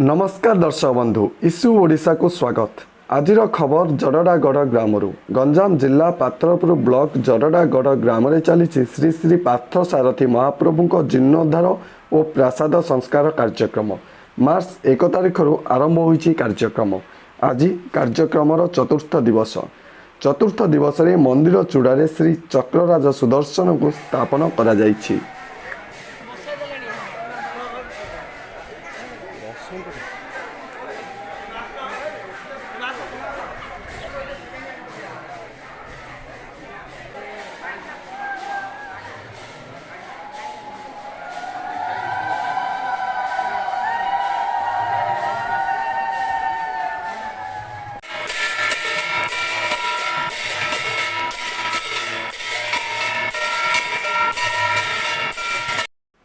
नमस्कार दर्शक बंधु इस्यू ओडिशा को स्वागत। आज खबर जरडागढ़ ग्राम गंजाम जिला पात्रपुर ब्लॉक जरडागढ़ ग्राम चली श्री श्री पार्थ सारथी महाप्रभु जीर्णोद्धार और प्रासाद संस्कार कार्यक्रम मार्च 1 तारिख आरंभ होईछि कार्यक्रम। आज कार्यक्रम चतुर्थ दिवस रे मंदिर चूड़ारे श्री चक्रराज सुदर्शन को स्थापन करा जाइछि।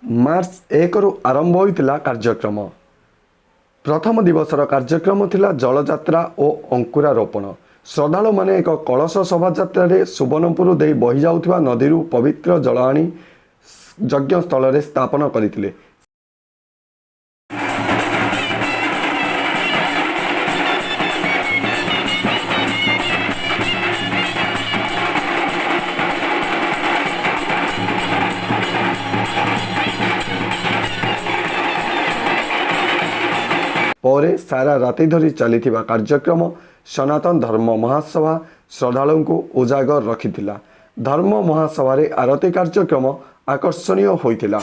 मार्च 1 रु आरंभ होइतिला कार्यक्रम। प्रथम दिवसर कार्यक्रम थिला जलयात्रा और अंकुरारोपण। श्रद्धालु माने एक कलश शोभायात्रा रे सुवर्णपुर दे बही जाउथिबा नदी पवित्र जल आनी यज्ञ स्थल रे स्थापन करिथिले। परे सारा राति धरी चलीथिबा कार्यक्रम सनातन धर्म महासभा श्रद्धालु को उजागर रखिथिला। धर्म महासभा रे आरती कार्यक्रम आकर्षणीय होइथिला।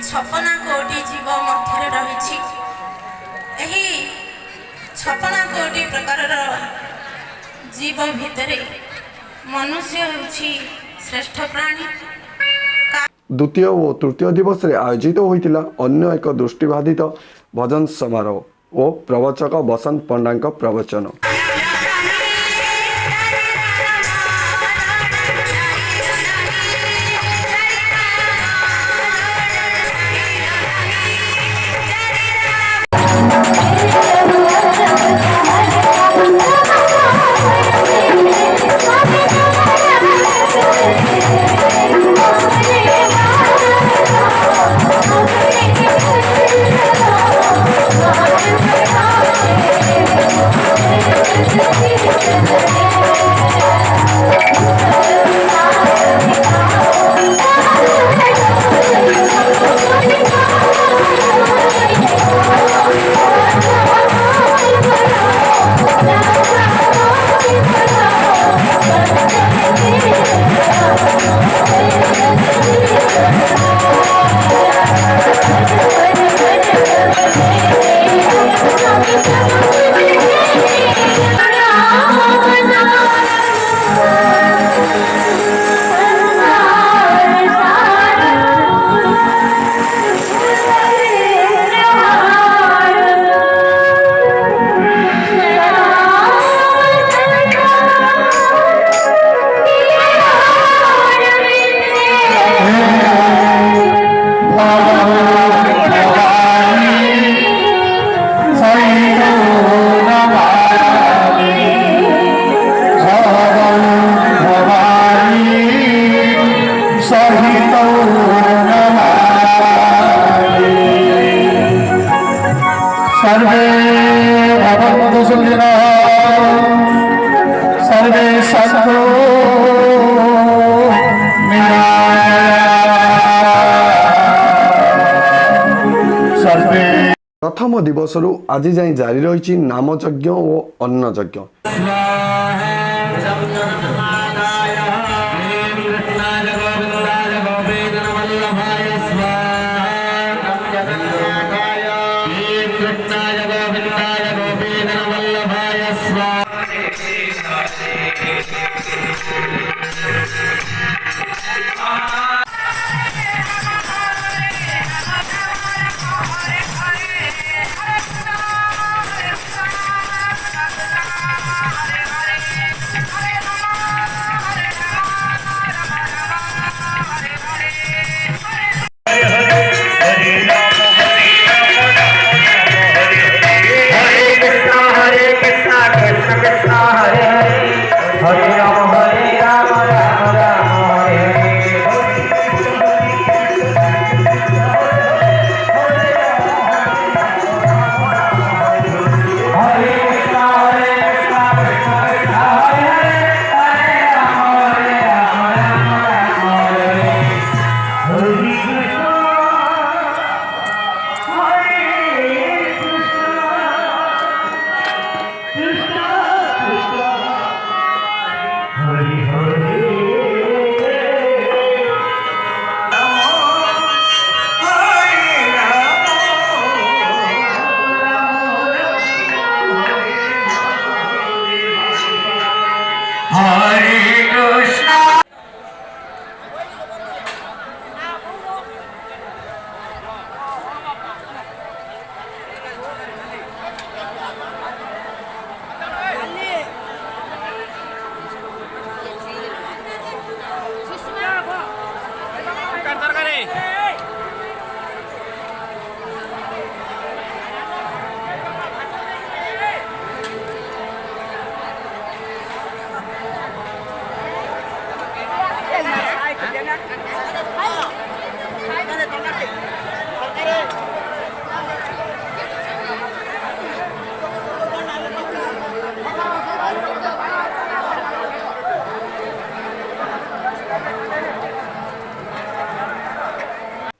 छपना कोटी जीव मध्य रही छपना कोटी प्रकार जीव भितर मनुष्य श्रेष्ठ प्राणी। द्वितीय और तृतीय दिवस रे आयोजित होइतिला अन्य एक दृष्टिबाधित भजन समारोह और प्रवचक बसंत पंडा प्रवचन। सर्वे भवन्तु सुखिनः सर्वे सन्तु सर्वे प्रथम दिवसरू आज जाए जारी रही नामयज्ञ और अन्नयज्ञ।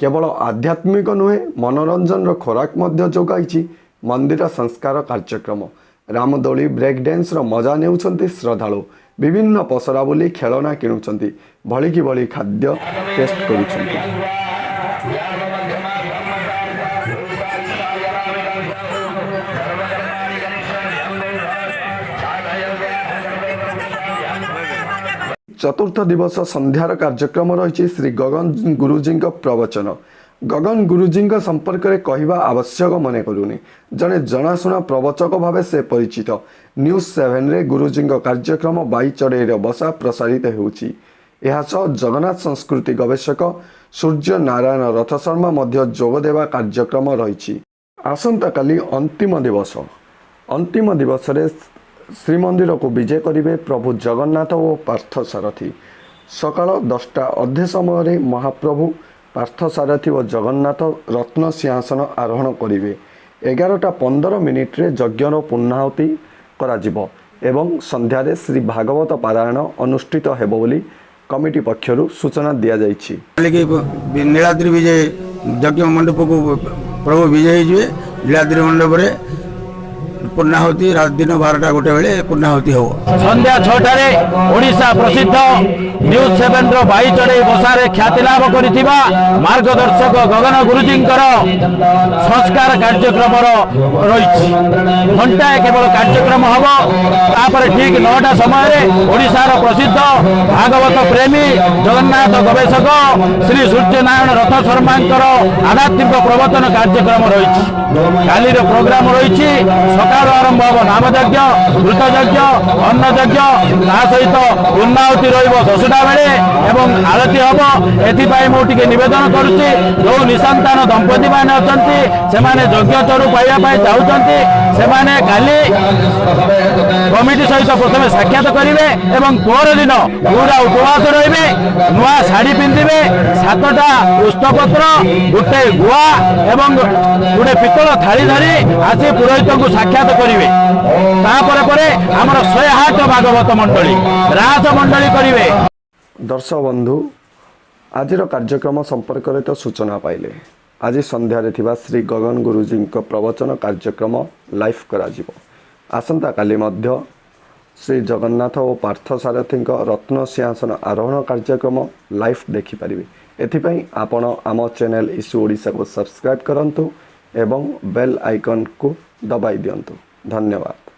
केवल आध्यात्मिक नुहे मनोरंजन खोराक मध्य जोगाई मंदिर संस्कार कार्यक्रम। रामदोली ब्रेक डांस मजा नेउछंती श्रद्धालु। विभिन्न पसरा बोली खेलना किणुचंती, भली कि भली खाद्य टेस्ट करुछंती। चतुर्थ दिवस संध्यार कार्यक्रम रही श्री गगन गुरुजी प्रवचन। गगन गुरुजी संपर्क में कहवा आवश्यक मन करूनी, जड़े जनाशुना प्रवचक भाव से परिचित। न्यूज 7 रे गुरुजी कार्यक्रम बाई चढ़ई बसा प्रसारित होउछि। जगन्नाथ संस्कृति गवेषक सूर्य नारायण रथ शर्मा मध्य जोगदेवा कार्यक्रम रही। आसंता काली अंतिम दिवस। अंतिम दिवस रे श्रीमंदिर को विजय करेंगे प्रभु जगन्नाथ और पार्थसारथी। सकाल 10टा अधे समय महाप्रभु पार्थसारथी और जगन्नाथ रत्न सिंहासन आरोहण करेंगे। 11:15 यज्ञर पूर्णाहुति कराजिबो एवं संध्यारे श्री भागवत पारायण अनुष्ठित हेबो बोली कमिटी पक्षरु सूचना दिया जाइछि। नीलाद्रि विजय यज्ञ मंडप को प्रभु विजय हुए। नीलाद्रि मंडप रे पूर्णाहुति रात दिन 12टा गोटे बेले पूर्णाहुति हो। संध्या 6टारे ओडिशा प्रसिद्ध न्यूज 7 रो बाई चढ़ई बसारे ख्याति लाभ करिथिबा मार्गदर्शक गगन गुरुजींकर संस्कार कार्यक्रम रही। घंटाए केवल कार्यक्रम हम तापर ठीक 9टा समय ओडिशा रो प्रसिद्ध भागवत प्रेमी जगन्नाथ गवेषक श्री सूर्य नारायण रथ शर्मांकर आध्यात्मिक प्रवचन कार्यक्रम रही। काली प्रोग्राम रही। सकाळ ସକାଳୁ ଆରମ୍ଭ ହେବ ନାମଯଜ୍ଞ, ଘୃତଯଜ୍ଞ, ଅନ୍ନଯଜ୍ଞ, ତା ସହିତ ପୂର୍ଣ୍ଣାହୁତି ରହିବ 10ଟା ବେଳେ ଏବଂ ଆଳତି ହେବ। ଏଥିପାଇଁ ମୁଁ ଟିକେ ନିବେଦନ କରୁଛି, ଯେଉଁ ନିଃସନ୍ତାନ ଦମ୍ପତି ମାନେ ଅଛନ୍ତି ସେମାନେ ଯଜ୍ଞ ଚରୁ ପାଇବା ପାଇଁ ଚାହୁଁଛନ୍ତି, ସେମାନେ କାଲି କମିଟି ସହିତ ପ୍ରଥମେ ସାକ୍ଷାତ କରିବେ ଏବଂ ପରଦିନ ପୁରା ଉପବାସ ରହିବେ, ନୂଆ ଶାଢ଼ୀ ପିନ୍ଧିବେ, 7ଟା ପୁଷ୍ପପତ୍ର, ଗୋଟେ ଗୁଆ ଏବଂ ଗୋଟେ ପିତ୍ତଳ ଥାଳି ଧରି ଆସି ପୁରୋହିତଙ୍କୁ ସାକ୍ଷାତ କରିବେ। ତାପରେ ପରେ ଆମର 108 ଭାଗବତ ମଣ୍ଡଳୀ, ରାସ ମଣ୍ଡଳୀ କରିବେ। ଦର୍ଶକ ବନ୍ଧୁ, ଆଜିର କାର୍ଯ୍ୟକ୍ରମ ସମ୍ପର୍କରେ ତ ସୂଚନା ପାଇଲେ। ଆଜି ସନ୍ଧ୍ୟାରେ ଥିବା ଶ୍ରୀ ଗଗନ ଗୁରୁଜୀଙ୍କ ପ୍ରବଚନ କାର୍ଯ୍ୟକ୍ରମ ଲାଇଭ୍ କରାଯିବ। ଆସନ୍ତାକାଲି ମଧ୍ୟ ଶ୍ରୀ ଜଗନ୍ନାଥ ଓ ପାର୍ଥସାରଥୀଙ୍କ ରତ୍ନ ସିଂହାସନ ଆରୋହଣ କାର୍ଯ୍ୟକ୍ରମ ଲାଇଭ୍ ଦେଖିପାରିବେ। ଏଥିପାଇଁ ଆପଣ ଆମ ଚ୍ୟାନେଲ୍ ଇସ୍ୟୁ ଓଡ଼ିଶାକୁ ସବସ୍କ୍ରାଇବ୍ କରନ୍ତୁ ଏବଂ ବେଲ୍ ଆଇକନ୍କୁ ଦବାଇ ଦିଅନ୍ତୁ। ଧନ୍ୟବାଦ।